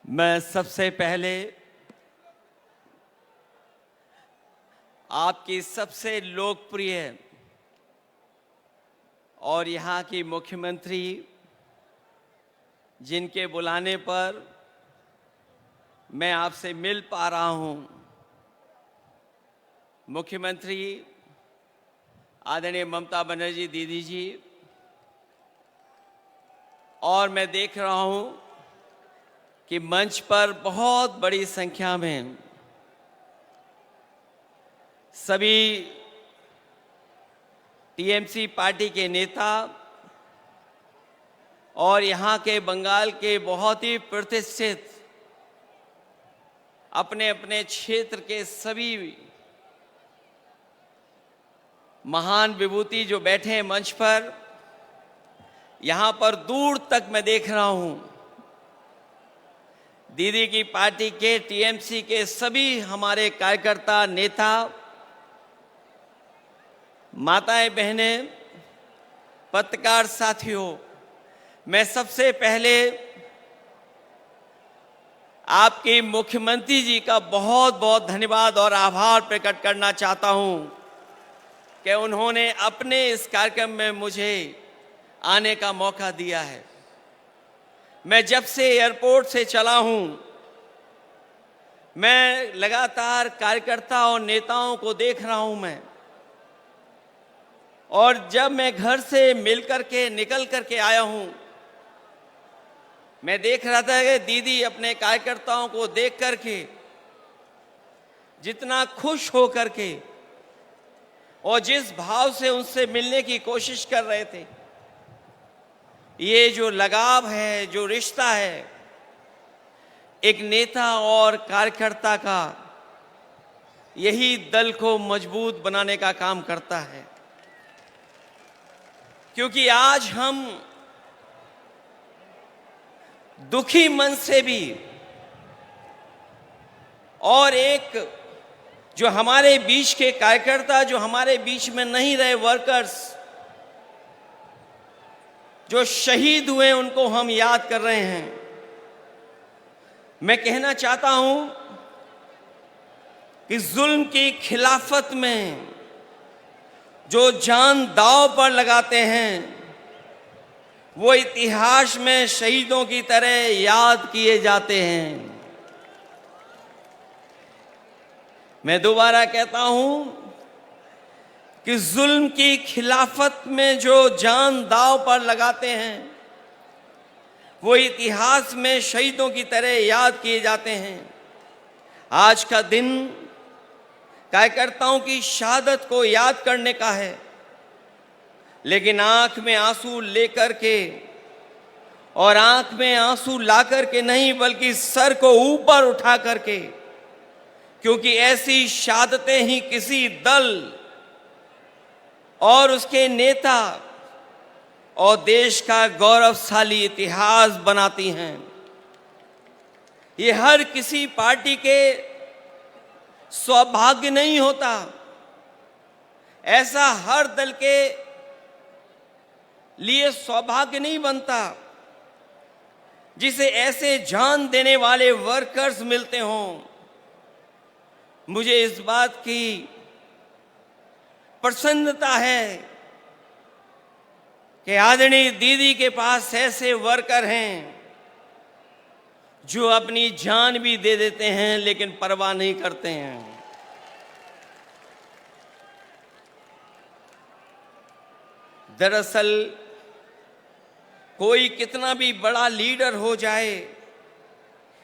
मैं सबसे पहले आपकी सबसे लोकप्रिय और यहाँ की मुख्यमंत्री जिनके बुलाने पर मैं आपसे मिल पा रहा हूँ, मुख्यमंत्री आदरणीय ममता बनर्जी दीदी जी, और मैं देख रहा हूँ कि मंच पर बहुत बड़ी संख्या में सभी टीएमसी पार्टी के नेता और यहाँ के बंगाल के बहुत ही प्रतिष्ठित अपने अपने क्षेत्र के सभी महान विभूति जो बैठे हैं मंच पर, यहाँ पर दूर तक मैं देख रहा हूँ दीदी की पार्टी के टीएमसी के सभी हमारे कार्यकर्ता, नेता, माताएं, बहनें, पत्रकार साथियों, मैं सबसे पहले आपके मुख्यमंत्री जी का बहुत बहुत धन्यवाद और आभार प्रकट करना चाहता हूं कि उन्होंने अपने इस कार्यक्रम में मुझे आने का मौका दिया है। मैं जब से एयरपोर्ट से चला हूं, मैं लगातार कार्यकर्ता और नेताओं को देख रहा हूं और जब मैं घर से निकल करके आया हूं, मैं देख रहा था कि दीदी अपने कार्यकर्ताओं को देख करके जितना खुश हो करके और जिस भाव से उनसे मिलने की कोशिश कर रहे थे, ये जो लगाव है, जो रिश्ता है एक नेता और कार्यकर्ता का, यही दल को मजबूत बनाने का काम करता है। क्योंकि आज हम दुखी मन से भी और एक जो हमारे बीच के कार्यकर्ता, जो हमारे बीच में नहीं रहे वर्कर्स, जो शहीद हुए, उनको हम याद कर रहे हैं। मैं कहना चाहता हूं कि जुल्म की खिलाफत में जो जान दांव पर लगाते हैं, वो इतिहास में शहीदों की तरह याद किए जाते हैं। मैं दोबारा कहता हूं कि जुल्म की खिलाफत में जो जान दांव पर लगाते हैं, वो इतिहास में शहीदों की तरह याद किए जाते हैं। आज का दिन कार्यकर्ताओं की शहादत को याद करने का है, लेकिन आंख में आंसू लेकर के और आंख में आंसू ला करके नहीं, बल्कि सर को ऊपर उठा करके, क्योंकि ऐसी शहादतें ही किसी दल और उसके नेता और देश का गौरवशाली इतिहास बनाती हैं। ये हर किसी पार्टी के सौभाग्य नहीं होता, ऐसा हर दल के लिए सौभाग्य नहीं बनता जिसे ऐसे जान देने वाले वर्कर्स मिलते हों। मुझे इस बात की प्रसन्नता है कि आदरणीय दीदी के पास ऐसे वर्कर हैं जो अपनी जान भी दे देते हैं, लेकिन परवाह नहीं करते हैं। दरअसल कोई कितना भी बड़ा लीडर हो जाए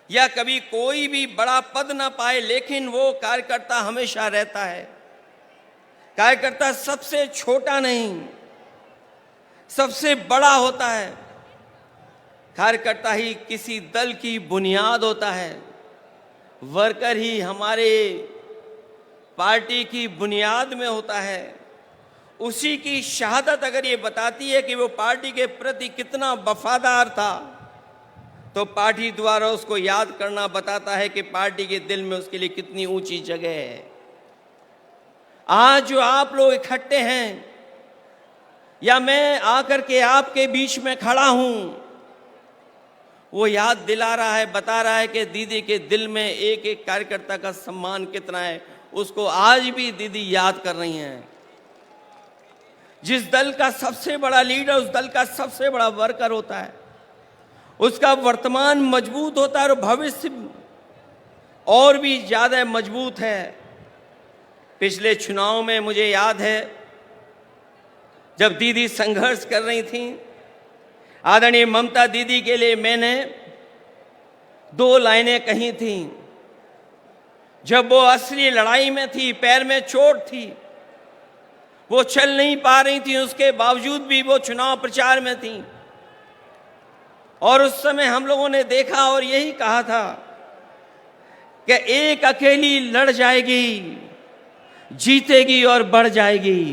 या कभी कोई भी बड़ा पद ना पाए, लेकिन वो कार्यकर्ता हमेशा रहता है। कार्यकर्ता सबसे छोटा नहीं, सबसे बड़ा होता है। कार्यकर्ता ही किसी दल की बुनियाद होता है। वर्कर ही हमारे पार्टी की बुनियाद में होता है। उसी की शहादत अगर ये बताती है कि वो पार्टी के प्रति कितना वफादार था, तो पार्टी द्वारा उसको याद करना बताता है कि पार्टी के दिल में उसके लिए कितनी ऊंची जगह है। आज जो आप लोग इकट्ठे हैं या मैं आकर के आपके बीच में खड़ा हूं, वो याद दिला रहा है, बता रहा है कि दीदी के दिल में एक एक कार्यकर्ता का सम्मान कितना है, उसको आज भी दीदी याद कर रही हैं। जिस दल का सबसे बड़ा लीडर उस दल का सबसे बड़ा वर्कर होता है, उसका वर्तमान मजबूत होता है और भविष्य और भी ज्यादा मजबूत है। पिछले चुनाव में मुझे याद है, जब दीदी संघर्ष कर रही थी, आदरणीय ममता दीदी के लिए मैंने 2 लाइनें कही थी। जब वो असली लड़ाई में थी, पैर में चोट थी, वो चल नहीं पा रही थी, उसके बावजूद भी वो चुनाव प्रचार में थी। और उस समय हम लोगों ने देखा और यही कहा था कि एक अकेली लड़ जाएगी, जीतेगी और बढ़ जाएगी।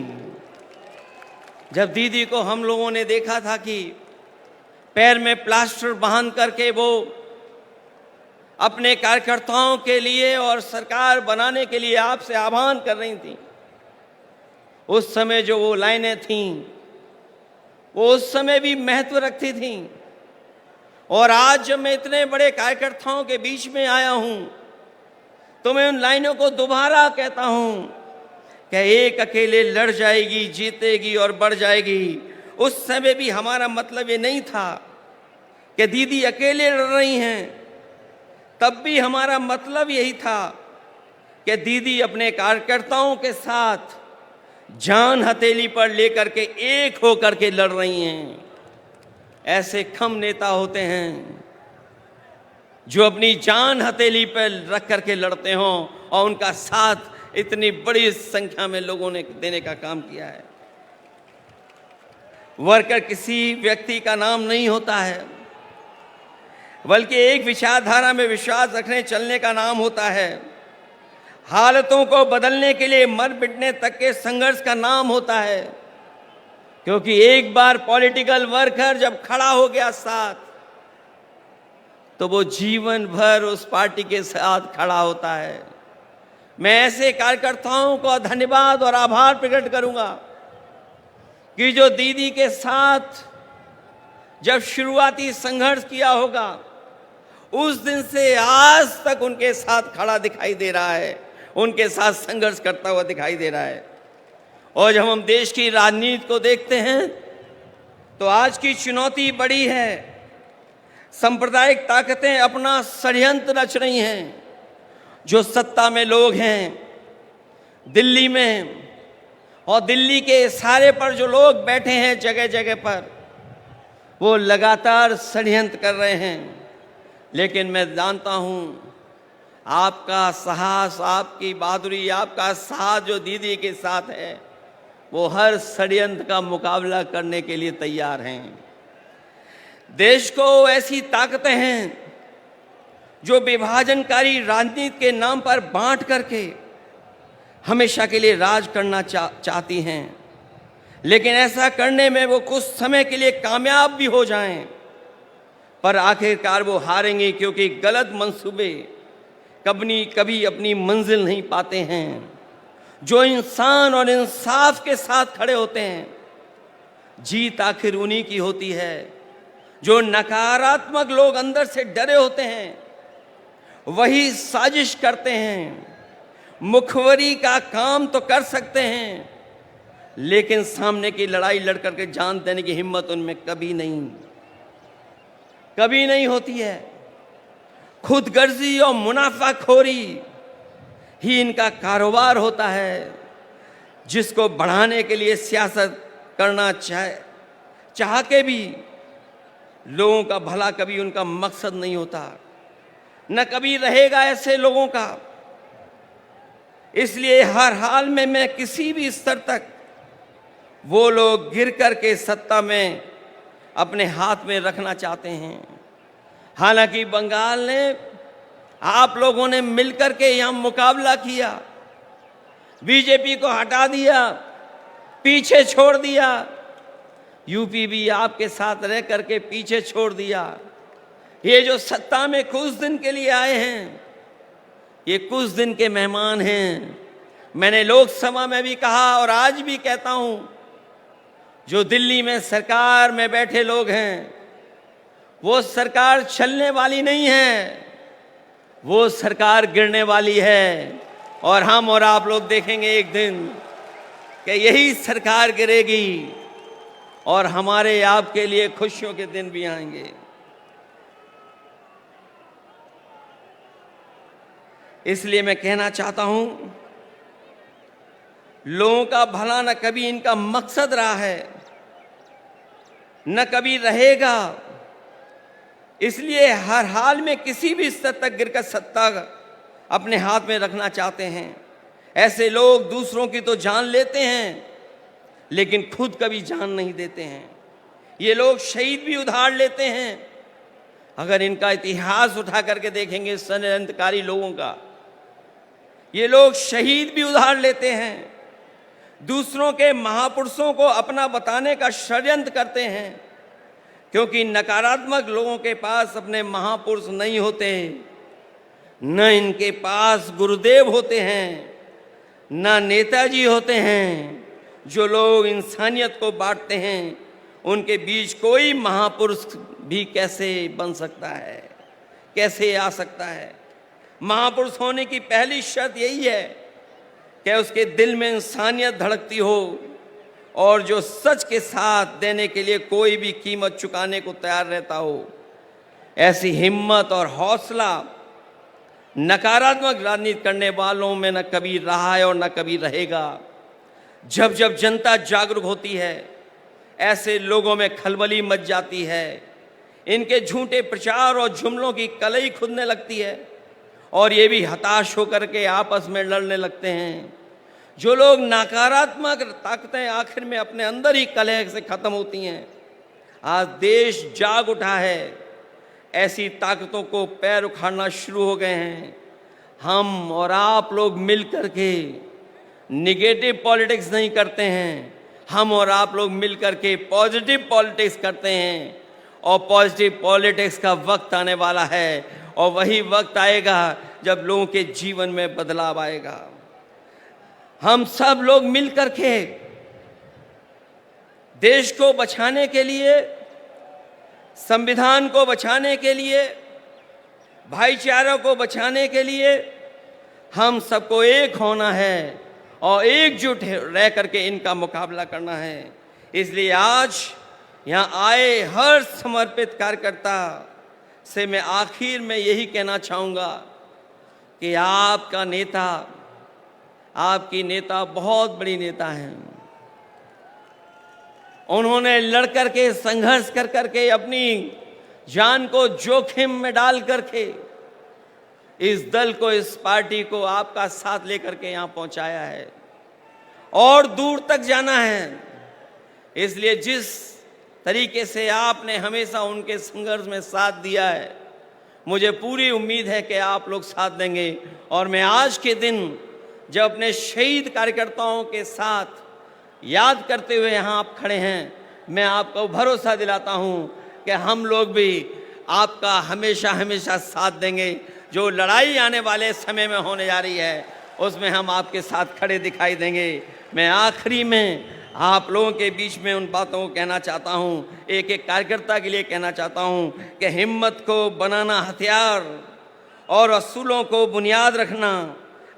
जब दीदी को हम लोगों ने देखा था कि पैर में प्लास्टर बांध करके वो अपने कार्यकर्ताओं के लिए और सरकार बनाने के लिए आपसे आह्वान कर रही थी, उस समय जो वो लाइनें थीं वो उस समय भी महत्व रखती थीं। और आज जब मैं इतने बड़े कार्यकर्ताओं के बीच में आया हूं तो मैं उन लाइनों को दोबारा कहता हूं कि एक अकेले लड़ जाएगी, जीतेगी और बढ़ जाएगी। उस समय भी हमारा मतलब ये नहीं था कि दीदी अकेले लड़ रही हैं, तब भी हमारा मतलब यही था कि दीदी अपने कार्यकर्ताओं के साथ जान हथेली पर लेकर के एक होकर के लड़ रही हैं। ऐसे कम नेता होते हैं जो अपनी जान हथेली पर रख करके लड़ते हों और उनका साथ इतनी बड़ी संख्या में लोगों ने देने का काम किया है। वर्कर किसी व्यक्ति का नाम नहीं होता है, बल्कि एक विचारधारा में विश्वास रखने चलने का नाम होता है। हालतों को बदलने के लिए मर मिटने तक के संघर्ष का नाम होता है। क्योंकि एक बार पॉलिटिकल वर्कर जब खड़ा हो गया साथ, तो वो जीवन भर उस पार्टी के साथ खड़ा होता है। मैं ऐसे कार्यकर्ताओं को धन्यवाद और आभार प्रकट करूंगा कि जो दीदी के साथ जब शुरुआती संघर्ष किया होगा, उस दिन से आज तक उनके साथ खड़ा दिखाई दे रहा है, उनके साथ संघर्ष करता हुआ दिखाई दे रहा है। और जब हम देश की राजनीति को देखते हैं तो आज की चुनौती बड़ी है। सांप्रदायिक ताकतें अपना षड्यंत्र रच रही हैं। जो सत्ता में लोग हैं दिल्ली में और दिल्ली के इशारे पर जो लोग बैठे हैं जगह जगह पर, वो लगातार षड्यंत्र कर रहे हैं। लेकिन मैं जानता हूं आपका साहस, आपकी बहादुरी, आपका साथ जो दीदी के साथ है, वो हर षड्यंत्र का मुकाबला करने के लिए तैयार हैं। देश को ऐसी ताकतें हैं जो विभाजनकारी राजनीति के नाम पर बांट करके हमेशा के लिए राज करना चाहती हैं। लेकिन ऐसा करने में वो कुछ समय के लिए कामयाब भी हो जाएं, पर आखिरकार वो हारेंगे, क्योंकि गलत मंसूबे कभी अपनी मंजिल नहीं पाते हैं। जो इंसान और इंसाफ के साथ खड़े होते हैं, जीत आखिर उन्हीं की होती है। जो नकारात्मक लोग अंदर से डरे होते हैं, वही साजिश करते हैं। मुखबरी का काम तो कर सकते हैं, लेकिन सामने की लड़ाई लड़ करके जान देने की हिम्मत उनमें कभी नहीं होती है। खुदगर्जी और मुनाफाखोरी ही इनका कारोबार होता है, जिसको बढ़ाने के लिए सियासत करना चाह के भी लोगों का भला कभी उनका मकसद नहीं होता, न कभी रहेगा ऐसे लोगों का। इसलिए हर हाल में मैं किसी भी स्तर तक वो लोग गिर करके सत्ता में अपने हाथ में रखना चाहते हैं। हालांकि बंगाल ने, आप लोगों ने मिलकर के यहां मुकाबला किया, बीजेपी को हटा दिया, पीछे छोड़ दिया। यूपी भी आपके साथ रह करके पीछे छोड़ दिया। ये जो सत्ता में कुछ दिन के लिए आए हैं, ये कुछ दिन के मेहमान हैं। मैंने लोकसभा में भी कहा और आज भी कहता हूं, जो दिल्ली में सरकार में बैठे लोग हैं, वो सरकार चलने वाली नहीं है, वो सरकार गिरने वाली है। और हम और आप लोग देखेंगे एक दिन कि यही सरकार गिरेगी और हमारे आपके लिए खुशियों के दिन भी आएंगे। इसलिए मैं कहना चाहता हूं, लोगों का भला न कभी इनका मकसद रहा है, न कभी रहेगा। इसलिए हर हाल में किसी भी स्तर तक गिरकर सत्ता अपने हाथ में रखना चाहते हैं। ऐसे लोग दूसरों की तो जान लेते हैं, लेकिन खुद कभी जान नहीं देते हैं। ये लोग शहीद भी उधार लेते हैं। अगर इनका इतिहास उठा करके देखेंगे षड्यंत्रकारी लोगों का, ये लोग शहीद भी उधार लेते हैं, दूसरों के महापुरुषों को अपना बताने का षड्यंत्र करते हैं, क्योंकि नकारात्मक लोगों के पास अपने महापुरुष नहीं होते, न इनके पास गुरुदेव होते हैं, न नेताजी होते हैं। जो लोग इंसानियत को बांटते हैं, उनके बीच कोई महापुरुष भी कैसे बन सकता है, कैसे आ सकता है? महापुरुष होने की पहली शर्त यही है कि उसके दिल में इंसानियत धड़कती हो और जो सच के साथ देने के लिए कोई भी कीमत चुकाने को तैयार रहता हो। ऐसी हिम्मत और हौसला नकारात्मक राजनीति करने वालों में न कभी रहा है और न कभी रहेगा। जब जब जनता जागरूक होती है, ऐसे लोगों में खलबली मच जाती है। इनके झूठे प्रचार और जुमलों की कलई खुदने लगती है और ये भी हताश होकर के आपस में लड़ने लगते हैं। जो लोग नकारात्मक ताकतें आखिर में अपने अंदर ही कलह से खत्म होती हैं। आज देश जाग उठा है, ऐसी ताकतों को पैर उखाड़ना शुरू हो गए हैं। हम और आप लोग मिल कर के निगेटिव पॉलिटिक्स नहीं करते हैं, हम और आप लोग मिल कर के पॉजिटिव पॉलिटिक्स करते हैं। और पॉजिटिव पॉलिटिक्स का वक्त आने वाला है, और वही वक्त आएगा जब लोगों के जीवन में बदलाव आएगा। हम सब लोग मिल कर के देश को बचाने के लिए, संविधान को बचाने के लिए, भाईचारा को बचाने के लिए हम सबको एक होना है और एकजुट रह करके इनका मुकाबला करना है। इसलिए आज यहाँ आए हर समर्पित कार्यकर्ता से मैं आखिर में यही कहना चाहूँगा कि आपका नेता, आपकी नेता बहुत बड़ी नेता हैं। उन्होंने लड़ करके, संघर्ष कर करके, अपनी जान को जोखिम में डाल करके इस दल को, इस पार्टी को आपका साथ लेकर के यहाँ पहुँचाया है और दूर तक जाना है। इसलिए जिस तरीके से आपने हमेशा उनके संघर्ष में साथ दिया है, मुझे पूरी उम्मीद है कि आप लोग साथ देंगे। और मैं आज के दिन जब अपने शहीद कार्यकर्ताओं के साथ याद करते हुए यहाँ आप खड़े हैं, मैं आपको भरोसा दिलाता हूँ कि हम लोग भी आपका हमेशा हमेशा साथ देंगे। जो लड़ाई आने वाले समय में होने जा रही है, उसमें हम आपके साथ खड़े दिखाई देंगे। मैं आखिरी में आप लोगों के बीच में उन बातों को कहना चाहता हूँ, एक एक कार्यकर्ता के लिए कहना चाहता हूँ कि हिम्मत को बनाना हथियार और असूलों को बुनियाद रखना,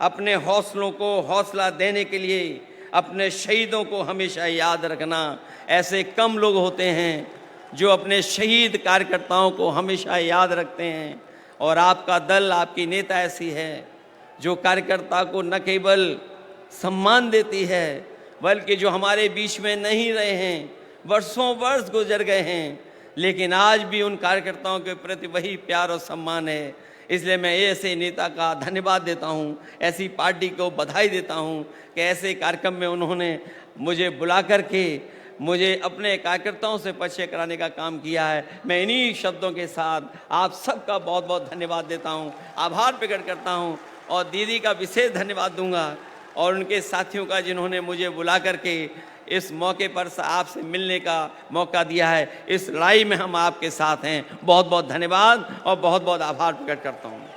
अपने हौसलों को हौसला देने के लिए अपने शहीदों को हमेशा याद रखना। ऐसे कम लोग होते हैं जो अपने शहीद कार्यकर्ताओं को हमेशा याद रखते हैं, और आपका दल, आपकी नेता ऐसी है जो कार्यकर्ता को न केवल सम्मान देती है, बल्कि जो हमारे बीच में नहीं रहे हैं, वर्षों वर्ष गुजर गए हैं, लेकिन आज भी उन कार्यकर्ताओं के प्रति वही प्यार और सम्मान है। इसलिए मैं ऐसे नेता का धन्यवाद देता हूँ, ऐसी पार्टी को बधाई देता हूँ कि ऐसे कार्यक्रम में उन्होंने मुझे बुला करके मुझे अपने कार्यकर्ताओं से परिचय कराने का काम किया है। मैं इन्हीं शब्दों के साथ आप सबका बहुत बहुत धन्यवाद देता हूँ, आभार प्रकट करता हूँ, और दीदी का विशेष धन्यवाद दूंगा और उनके साथियों का जिन्होंने मुझे बुला करके इस मौके पर आपसे मिलने का मौका दिया है। इस लड़ाई में हम आपके साथ हैं। बहुत बहुत धन्यवाद और बहुत बहुत आभार प्रकट करता हूँ।